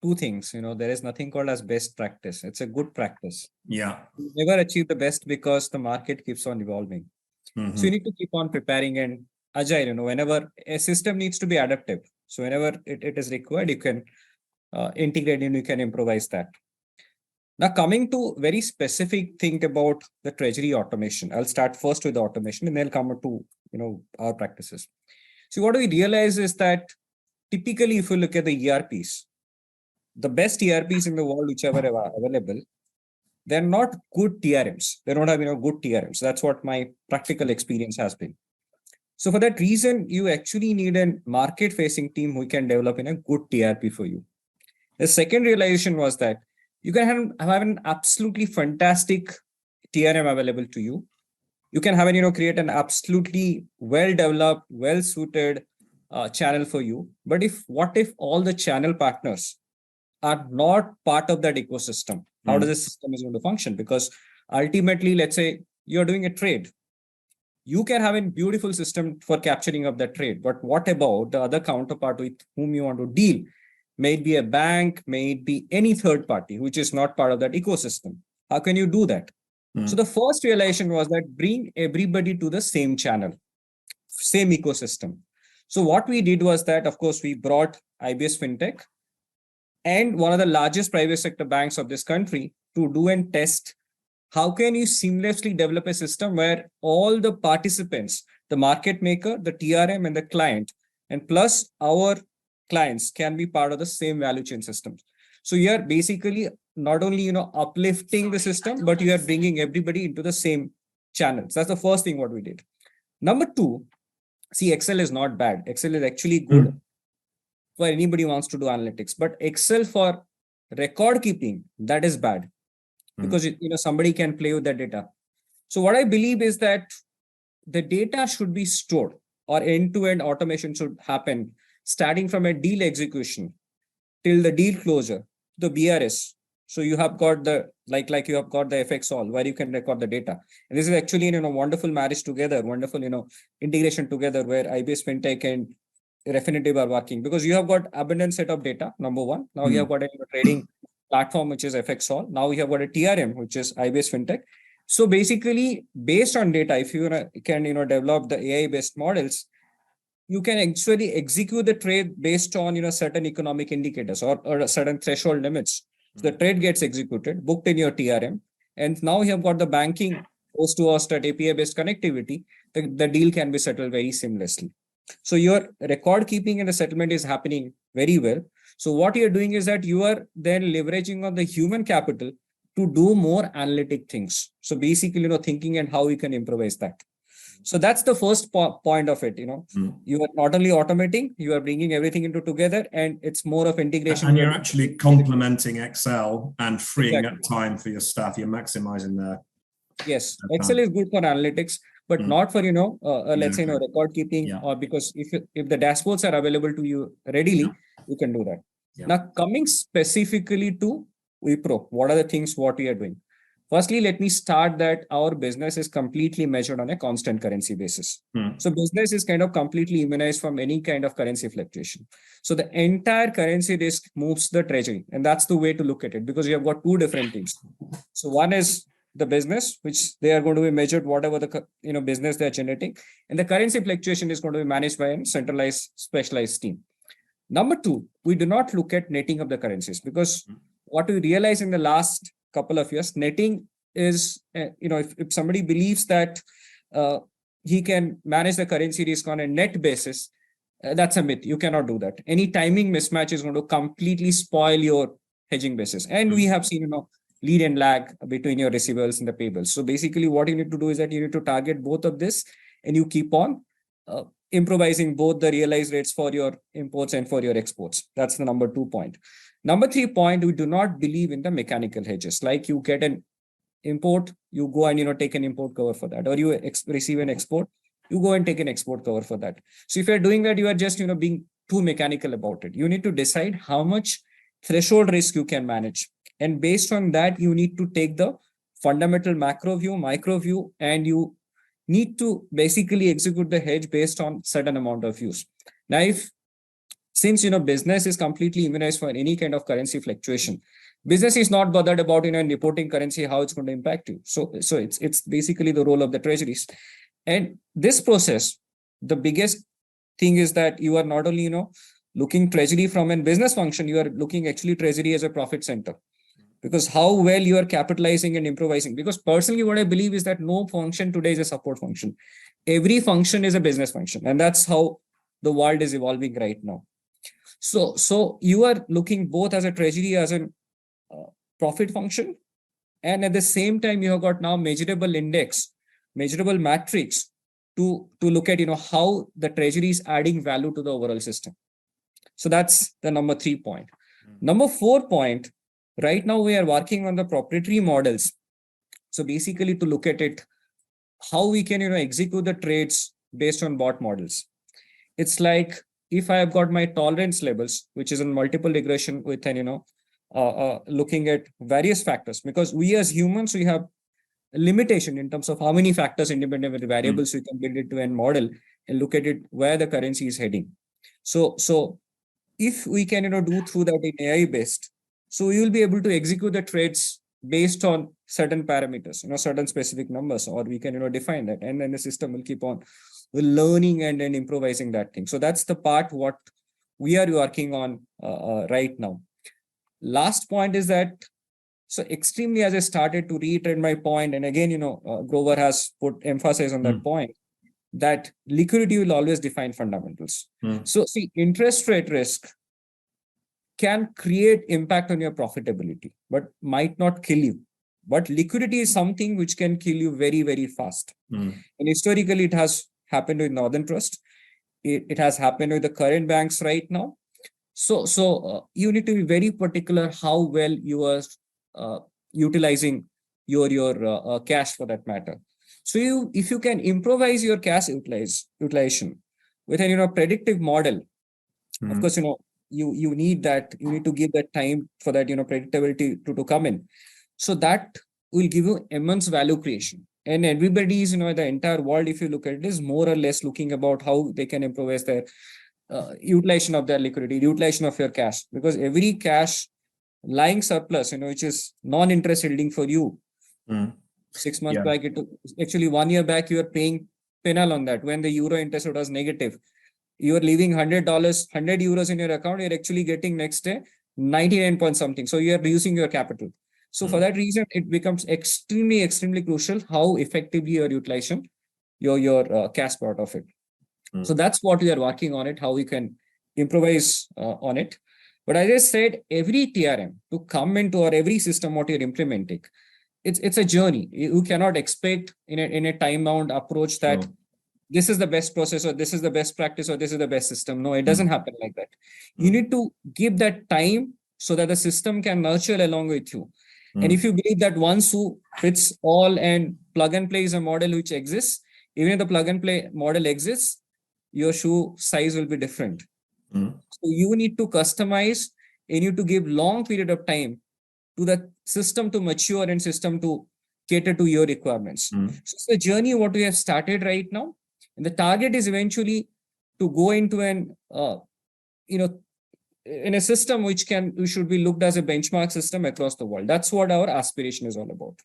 two things. There is nothing called as best practice. It's a good practice. Yeah. You never achieve the best because the market keeps on evolving. So you need to keep on preparing and agile, whenever a system needs to be adaptive. So whenever it is required, you can integrate and you can improvise that. Now, coming to very specific thing about the treasury automation, I'll start first with the automation and then come to, our practices. So what we realize is that typically, if you look at the ERPs, the best ERPs in the world, whichever are available, they're not good TRMs. They don't have, good TRMs. That's what my practical experience has been. So for that reason, you actually need a market-facing team who can develop in a good TRP for you. The second realization was that you can have an absolutely fantastic TRM available to you. You can have create an absolutely well-developed, well-suited channel for you. But what if all the channel partners are not part of that ecosystem? How does the system is going to function? Because ultimately, let's say you're doing a trade. You can have a beautiful system for capturing of that trade. But what about the other counterpart with whom you want to deal? May it be a bank, may it be any third party, which is not part of that ecosystem. How can you do that? So the first realization was that bring everybody to the same channel, same ecosystem. So what we did was that, of course, we brought IBSFINtech and one of the largest private sector banks of this country to do and test how can you seamlessly develop a system where all the participants, the market maker, the TRM and the client, and plus our clients can be part of the same value chain systems. So you are basically not only, uplifting the system, but you are bringing everybody into the same channels. That's the first thing what we did. Number two, see, Excel is not bad. Excel is actually good for anybody who wants to do analytics, but Excel for record keeping, that is bad because, somebody can play with that data. So what I believe is that the data should be stored or end-to-end automation should happen starting from a deal execution till the deal closure, the BRS. So you have got the, like you have got the FXall where you can record the data. And this is actually, wonderful marriage together, wonderful, integration together where IBSFINtech and Refinitiv are working because you have got abundant set of data, number one. Now you have got a trading platform, which is FXall. Now we have got a TRM, which is IBSFINtech. So basically, based on data, if you can, develop the AI-based models, you can actually execute the trade based on, certain economic indicators or certain threshold limits. So the trade gets executed, booked in your TRM. And now you have got the banking host to host at API-based connectivity. The deal can be settled very seamlessly. So your record keeping and the settlement is happening very well. So what you're doing is that you are then leveraging on the human capital to do more analytic things. So basically, thinking and how you can improvise that. So that's the first point of it. You are not only automating, you are bringing everything into together, and it's more of integration. And you're actually complementing Excel and freeing up time for your staff. You're maximizing their. Yes, Excel is good for analytics, but not for let's say record keeping, or because if the dashboards are available to you readily, you can do that. Now coming specifically to Wipro, what are the things what we are doing? Firstly, let me start that our business is completely measured on a constant currency basis. So business is kind of completely immunized from any kind of currency fluctuation. So the entire currency risk moves the treasury, and that's the way to look at it because you have got two different teams. So one is the business, which they are going to be measured whatever the business they are generating, and the currency fluctuation is going to be managed by a centralized, specialized team. Number two, we do not look at netting of the currencies because what we realize in the last couple of years, netting is, if somebody believes that he can manage the currency risk on a net basis, that's a myth. You cannot do that. Any timing mismatch is going to completely spoil your hedging basis. And we have seen, lead and lag between your receivables and the payables. So basically what you need to do is that you need to target both of this and you keep on improvising both the realized rates for your imports and for your exports. That's the number 2 point. Number 3 point, we do not believe in the mechanical hedges. Like you get an import, you go and take an import cover for that, or you receive an export, you go and take an export cover for that. So if you're doing that, you are just being too mechanical about it. You need to decide how much threshold risk you can manage, and based on that, you need to take the fundamental macro view, micro view, and you need to basically execute the hedge based on certain amount of views. Now, if since business is completely immunized for any kind of currency fluctuation, business is not bothered about reporting currency, how it's going to impact you. So it's basically the role of the treasuries. And this process, the biggest thing is that you are not only looking treasury from a business function, you are looking actually treasury as a profit center, because how well you are capitalizing and improvising. Because personally what I believe is that no function today is a support function, every function is a business function, and that's how the world is evolving right now. So you are looking both as a treasury as a profit function, and at the same time you have got now measurable index, measurable metrics to look at how the treasury is adding value to the overall system. So that's the number 3 point. Number 4 point, right now we are working on the proprietary models. So basically to look at it, how we can execute the trades based on bot models. It's like if I have got my tolerance levels, which is in multiple regression with an looking at various factors, because we as humans, we have a limitation in terms of how many factors, independent variables we can build into a model and look at it where the currency is heading. So if we can do through that in AI based, so we will be able to execute the trades based on certain parameters, certain specific numbers, or we can define that, and then the system will keep on learning and then improvising that thing. So that's the part what we are working on right now. Last point is that, so extremely, as I started to reiterate my point, and again, Grover has put emphasis on that point, that liquidity will always define fundamentals. So see, interest rate risk can create impact on your profitability, but might not kill you. But liquidity is something which can kill you very, very fast. And historically, it has happened with Northern Trust. It has happened with the current banks right now. So you need to be very particular how well you are utilizing your cash for that matter. So if you can improvise your cash utilization with a predictive model, of course, you need that, you need to give that time for that predictability to come in. So that will give you immense value creation. And everybody is, the entire world, if you look at it, is more or less looking about how they can improvise their utilization of their liquidity, utilization of your cash, because every cash lying surplus, which is non-interest yielding for you. 6 months back, actually 1 year back, you are paying penal on that when the euro interest was negative. You are leaving $100, 100 euros in your account, you're actually getting next day 99 point something. So you are reducing your capital. So for that reason, it becomes extremely, extremely crucial how effectively your utilization, your cash part of it. So that's what we are working on it, how we can improvise on it. But as I said, every TRM to come into, or every system what you're implementing, it's a journey. You cannot expect in a time-bound approach that this is the best process, or this is the best practice, or this is the best system. No, it doesn't happen like that. You need to give that time so that the system can nurture along with you. And if you believe that one shoe fits all and plug and play is a model which exists, even if the plug and play model exists, your shoe size will be different. So you need to customize, and you need to give long period of time to the system to mature and system to cater to your requirements. So it's the journey what we have started right now. And the target is eventually to go into in a system which should be looked as a benchmark system across the world. That's what our aspiration is all about.